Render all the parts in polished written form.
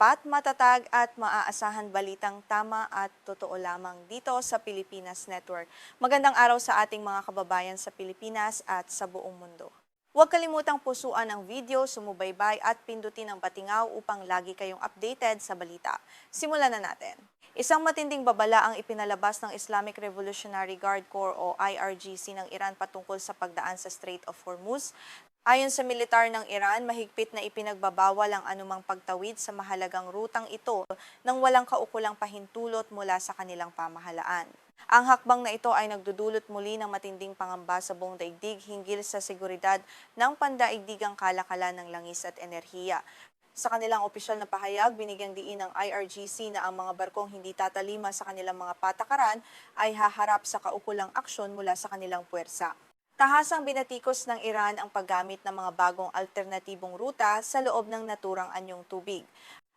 tapat, matatag at maaasahan balitang tama at totoo lamang dito sa Pilipinas Network. Magandang araw sa ating mga kababayan sa Pilipinas at sa buong mundo. Huwag kalimutang pusuan ang video, sumubaybay at pindutin ang patingaw upang lagi kayong updated sa balita. Simulan na natin. Isang matinding babala ang ipinalabas ng Islamic Revolutionary Guard Corps o IRGC ng Iran patungkol sa pagdaan sa Strait of Hormuz. Ayon sa militar ng Iran, mahigpit na ipinagbabawal ang anumang pagtawid sa mahalagang rutang ito nang walang kaukulang pahintulot mula sa kanilang pamahalaan. Ang hakbang na ito ay nagdudulot muli ng matinding pangamba sa buong daigdig hinggil sa seguridad ng pandaigdigang kalakalan ng langis at enerhiya. Sa kanilang opisyal na pahayag, binigyang diin ng IRGC na ang mga barkong hindi tatalima sa kanilang mga patakaran ay haharap sa kaukulang aksyon mula sa kanilang puwersa. Tahasang binatikos ng Iran ang paggamit ng mga bagong alternatibong ruta sa loob ng naturang anyong tubig.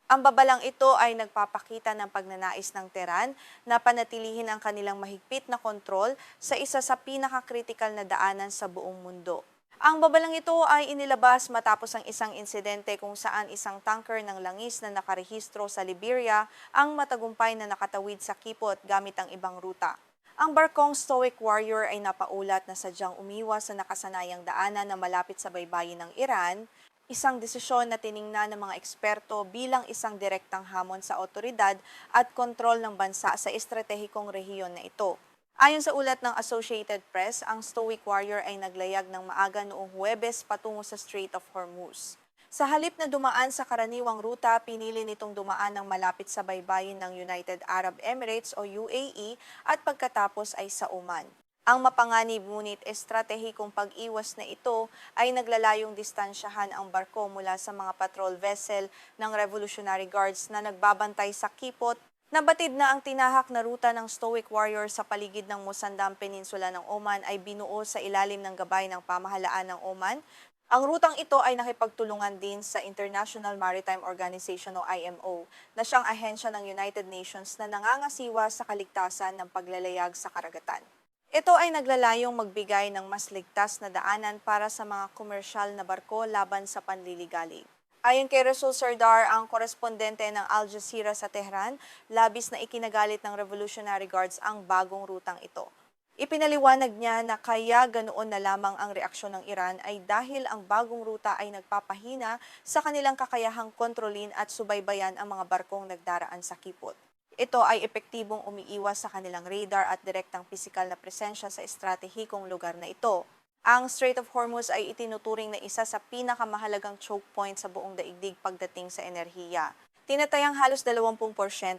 Ang babalang ito ay nagpapakita ng pagnanais ng Tehran na panatilihin ang kanilang mahigpit na kontrol sa isa sa pinakakritikal na daanan sa buong mundo. Ang babalang ito ay inilabas matapos ang isang insidente kung saan isang tanker ng langis na nakarehistro sa Liberia ang matagumpay na nakatawid sa Kipot gamit ang ibang ruta. Ang barkong Stoic Warrior ay napaulat na sadyang umiwas sa nakasanayang daanan na malapit sa baybayin ng Iran, isang desisyon na tiningnan ng mga eksperto bilang isang direktang hamon sa otoridad at kontrol ng bansa sa estratehikong rehiyon na ito. Ayon sa ulat ng Associated Press, ang Stoic Warrior ay naglayag ng maaga noong Huwebes patungo sa Strait of Hormuz. Sa halip na dumaan sa karaniwang ruta, pinili nitong dumaan ng malapit sa baybayin ng United Arab Emirates o UAE at pagkatapos ay sa Oman. Ang mapanganib ngunit estratehikong pag-iwas na ito ay naglalayong distansyahan ang barko mula sa mga patrol vessel ng Revolutionary Guards na nagbabantay sa Kipot. Nabatid na ang tinahak na ruta ng Stoic Warrior sa paligid ng Musandam Peninsula ng Oman ay binuo sa ilalim ng gabay ng pamahalaan ng Oman. Ang rutang ito ay nakipagtulungan din sa International Maritime Organization o IMO na siyang ahensya ng United Nations na nangangasiwa sa kaligtasan ng paglalayag sa karagatan. Ito ay naglalayong magbigay ng mas ligtas na daanan para sa mga komersyal na barko laban sa panliligalig. Ayon kay Rasul Sardar, ang korespondente ng Al Jazeera sa Tehran, labis na ikinagalit ng Revolutionary Guards ang bagong rutang ito. Ipinaliwanag niya na kaya ganoon na lamang ang reaksyon ng Iran ay dahil ang bagong ruta ay nagpapahina sa kanilang kakayahang kontrolin at subaybayan ang mga barkong nagdaraan sa Kipot. Ito ay epektibong umiiwas sa kanilang radar at direktang pisikal na presensya sa estratehikong lugar na ito. Ang Strait of Hormuz ay itinuturing na isa sa pinakamahalagang choke point sa buong daigdig pagdating sa enerhiya. Tinatayang halos 20%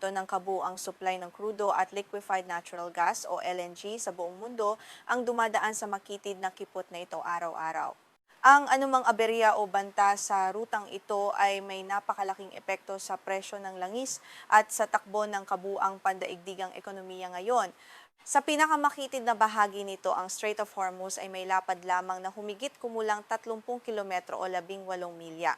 ng kabuuang supply ng krudo at liquefied natural gas o LNG sa buong mundo ang dumadaan sa makitid na kipot na ito araw-araw. Ang anumang aberya o banta sa rutang ito ay may napakalaking epekto sa presyo ng langis at sa takbo ng kabuuang pandaigdigang ekonomiya ngayon. Sa pinakamakitid na bahagi nito, ang Strait of Hormuz ay may lapad lamang na humigit kumulang 30 kilometro o 18 milya.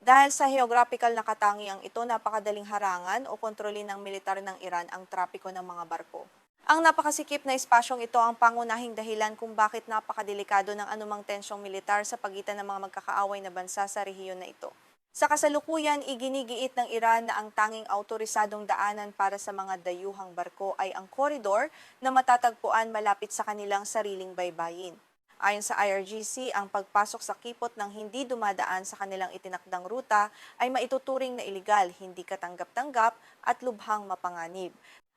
Dahil sa geographical na katangiang ito, napakadaling harangan o kontrolin ng militar ng Iran ang trapiko ng mga barko. Ang napakasikip na espasyong ito ang pangunahing dahilan kung bakit napakadelikado ng anumang tensyong militar sa pagitan ng mga magkakaaway na bansa sa rehiyon na ito. Sa kasalukuyan, iginigiit ng Iran na ang tanging autorisadong daanan para sa mga dayuhang barko ay ang koridor na matatagpuan malapit sa kanilang sariling baybayin. Ayon sa IRGC, ang pagpasok sa Kipot ng hindi dumadaan sa kanilang itinakdang ruta ay maituturing na iligal, hindi katanggap-tanggap at lubhang mapanganib.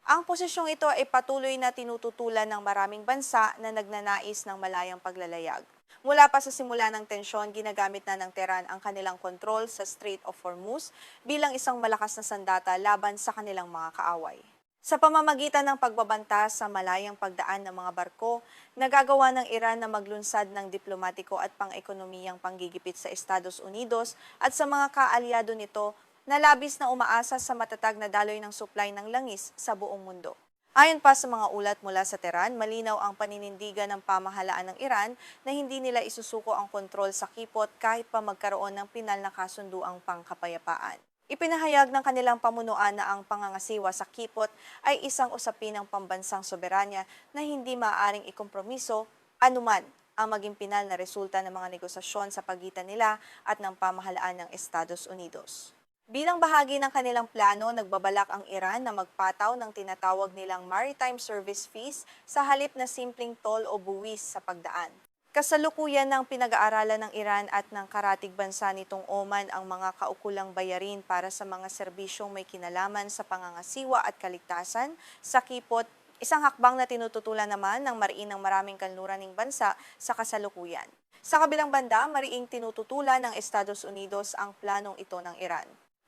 Ang posisyong ito ay patuloy na tinututulan ng maraming bansa na nagnanais ng malayang paglalayag. Mula pa sa simula ng tensyon, ginagamit na ng Tehran ang kanilang kontrol sa Strait of Hormuz bilang isang malakas na sandata laban sa kanilang mga kaaway. Sa pamamagitan ng pagbabanta sa malayang pagdaan ng mga barko, nagagawa ng Iran na maglunsad ng diplomatiko at pang-ekonomiyang panggigipit sa Estados Unidos at sa mga kaalyado nito na labis na umaasa sa matatag na daloy ng supply ng langis sa buong mundo. Ayon pa sa mga ulat mula sa Tehran, malinaw ang paninindigan ng pamahalaan ng Iran na hindi nila isusuko ang kontrol sa Kipot kahit pa magkaroon ng pinal na kasunduang pangkapayapaan. Ipinahayag ng kanilang pamunuan na ang pangangasiwa sa Kipot ay isang usapin ng pambansang soberanya na hindi maaaring ikompromiso anuman ang maging pinal na resulta ng mga negosasyon sa pagitan nila at ng pamahalaan ng Estados Unidos. Bilang bahagi ng kanilang plano, nagbabalak ang Iran na magpataw ng tinatawag nilang maritime service fees sa halip na simpleng toll o buwis sa pagdaan. Kasalukuyan ng pinag-aaralan ng Iran at ng karatig bansa nitong Oman ang mga kaukulang bayarin para sa mga serbisyong may kinalaman sa pangangasiwa at kaligtasan sa kipot, isang hakbang na tinututulan naman ng mariin ng maraming kanluraning bansa sa kasalukuyan. Sa kabilang banda, mariing tinututulan ng Estados Unidos ang planong ito ng Iran.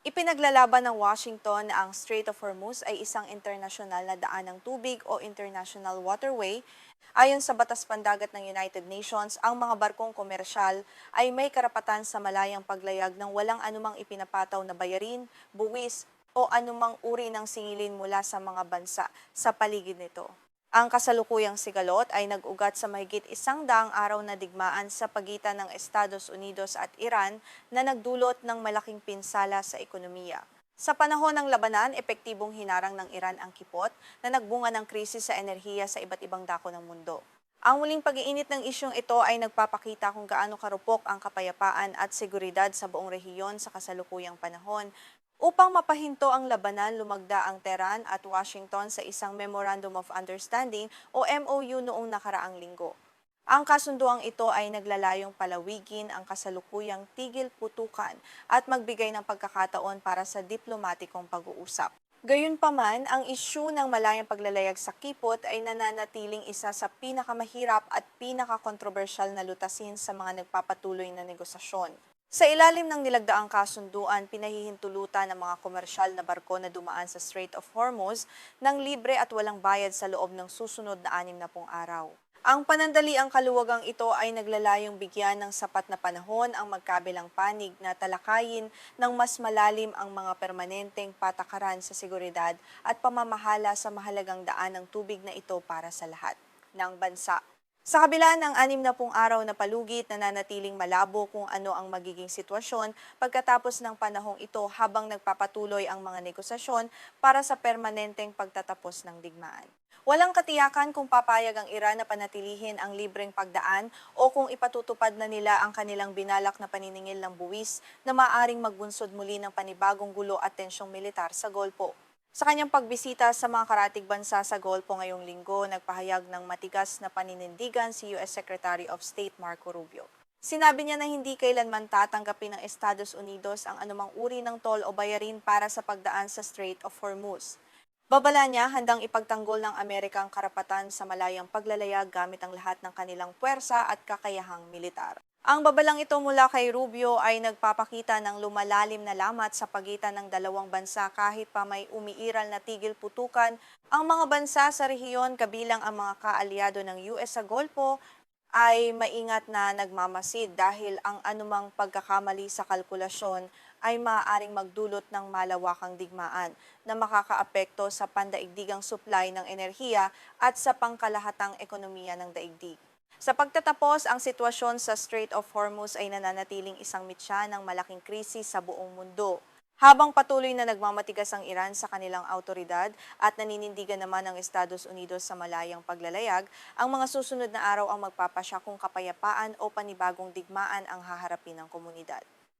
Ipinaglalaban ng Washington na ang Strait of Hormuz ay isang internasyonal na daan ng tubig o international waterway. Ayon sa batas pandagat ng United Nations, ang mga barkong komersyal ay may karapatan sa malayang paglayag ng walang anumang ipinapataw na bayarin, buwis o anumang uri ng singilin mula sa mga bansa sa paligid nito. Ang kasalukuyang sigalot ay nag-ugat sa mahigit 100 araw na digmaan sa pagitan ng Estados Unidos at Iran na nagdulot ng malaking pinsala sa ekonomiya. Sa panahon ng labanan, epektibong hinarang ng Iran ang kipot na nagbunga ng krisis sa enerhiya sa iba't ibang dako ng mundo. Ang muling pag-iinit ng isyong ito ay nagpapakita kung gaano karupok ang kapayapaan at seguridad sa buong rehiyon sa kasalukuyang panahon. Upang mapahinto ang labanan, lumagda ang Tehran at Washington sa isang Memorandum of Understanding o MOU noong nakaraang linggo. Ang kasunduang ito ay naglalayong palawigin ang kasalukuyang tigil putukan at magbigay ng pagkakataon para sa diplomatikong pag-uusap. Gayunpaman, ang isyu ng malayang paglalayag sa kipot ay nananatiling isa sa pinakamahirap at pinakakontrobersyal na lutasin sa mga nagpapatuloy na negosasyon. Sa ilalim ng nilagdaang kasunduan, pinahihintulutan ng mga komersyal na barko na dumaan sa Strait of Hormuz ng libre at walang bayad sa loob ng susunod na 60 araw. Ang panandaliang kaluwagang ito ay naglalayong bigyan ng sapat na panahon ang magkabilang panig na talakayin ng mas malalim ang mga permanenteng patakaran sa seguridad at pamamahala sa mahalagang daan ng tubig na ito para sa lahat ng bansa. Sa kabila ng 60 araw na palugit, nananatiling malabo kung ano ang magiging sitwasyon pagkatapos ng panahong ito habang nagpapatuloy ang mga negosasyon para sa permanenteng pagtatapos ng digmaan. Walang katiyakan kung papayag ang Iran na panatilihin ang libreng pagdaan o kung ipatutupad na nila ang kanilang binalak na paniningil ng buwis na maaring magbunsod muli ng panibagong gulo at tensyong militar sa Golpo. Sa kanyang pagbisita sa mga karatig bansa sa Golpo ngayong linggo, nagpahayag ng matigas na paninindigan si U.S. Secretary of State Marco Rubio. Sinabi niya na hindi kailanman tatanggapin ng Estados Unidos ang anumang uri ng toll o bayarin para sa pagdaan sa Strait of Hormuz. Babala niya handang ipagtanggol ng Amerika ang karapatan sa malayang paglalayag gamit ang lahat ng kanilang puwersa at kakayahang militar. Ang babalang ito mula kay Rubio ay nagpapakita ng lumalalim na lamat sa pagitan ng dalawang bansa kahit pa may umiiral na tigil putukan. Ang mga bansa sa rehiyon kabilang ang mga kaalyado ng US sa Golpo ay maingat na nagmamasid dahil ang anumang pagkakamali sa kalkulasyon ay maaaring magdulot ng malawakang digmaan na makakaapekto sa pandaigdigang supply ng enerhiya at sa pangkalahatang ekonomiya ng daigdig. Sa pagtatapos, ang sitwasyon sa Strait of Hormuz ay nananatiling isang mitya ng malaking krisis sa buong mundo. Habang patuloy na nagmamatigas ang Iran sa kanilang autoridad at naninindigan naman ang Estados Unidos sa malayang paglalayag, ang mga susunod na araw ang magpapasya kung kapayapaan o panibagong digmaan ang haharapin ng komunidad.